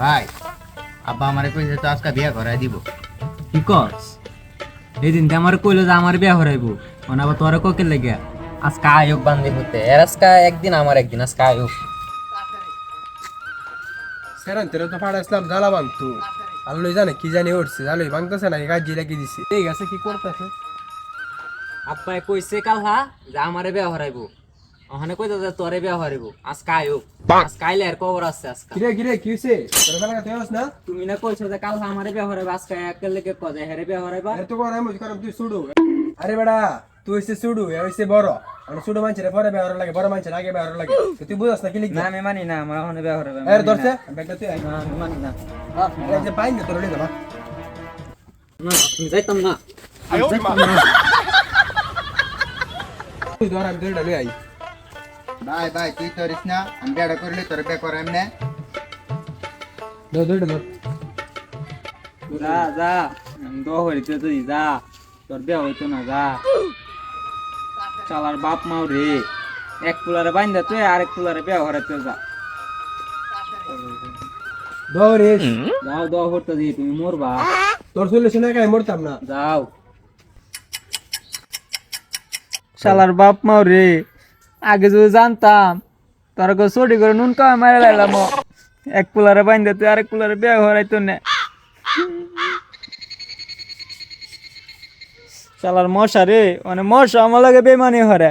ভাই আব্বা আমারে কইছে তো আজকে বিয়া করাই দিব। কি কস এদিন তো আমার কইলো যে আমার বিয়া হরাইবো মানে আবার তোরে কোকে লেগে আজকে আয়োগ বান্ধে হতে এর আজকে একদিন আমার একদিন আজকে আয়োগ সেরান তেরে তো ফাড়া ইসলাম জ্বালা ভাঙতো আল্লই জানে কি জানি উঠছে আল্লই ভাঙতেছে না গাছ জিলা কি দিছে এই গেছে কি করতেছে আব্বাই কইছে কালহা যে আমারে বিয়া হরাইবো ওখানে কইতো যে তোরে বিয়া হরাইবো আজকে আয়োগ আজকে আইলে আর খবর আছে আজকে কিরে কিরে কি হইছে তোর বেলা কথা হস না তুমি না কইছো যে কালহা আমারে বিয়া হরাইবো আজকে একের লেগে কজে হেরে বিয়া হরাইবা আরে তো করে মুজ করম তুই সুড়ু আরে বেড়া তুই হইছে সুড়ু এ হইছে বড় আর সুড়ু মানছে পরে বেহর লাগে বড় মানছে আগে বেহর লাগে তুই বুঝছ না কি লিখ না আমি মানি না আমার ওখানে বিয়া হরাইবা আরে ধরছে ব্যাগটা তুই আই না আমি মানি না এই যে পাইন তোর লই যাবা না আমি যাইতাম না তুই ধর আমি ধরে লই আই ভাই ভাই তুই তোরিস না আমি বিয়াটা করলে তোর বিয়া করাম না। ধর ধর ধর যা যা আমি দোয়া হইতে তুই যা তোর বিয়া হইতো না যা চালার বাপ মাও রে এক কুলারে বাইন্দা তুই আরেক কুলারে বিয়া হরাইতে যা ধরিস যাও দোয়া করতে দি তুমি মরবা তোর সলিউশন একাই মরতাম না যাও শালার বাপ মাও রে আগে যদি জানতাম তার চটি করে নুন কামে মারা লাইলাম এক কুলারে বাইন্দা তুই আরেক কুলারে বিয়া হরাইতো না শালার মশা রে মানে মশা আমার লাগে বেমানি হরে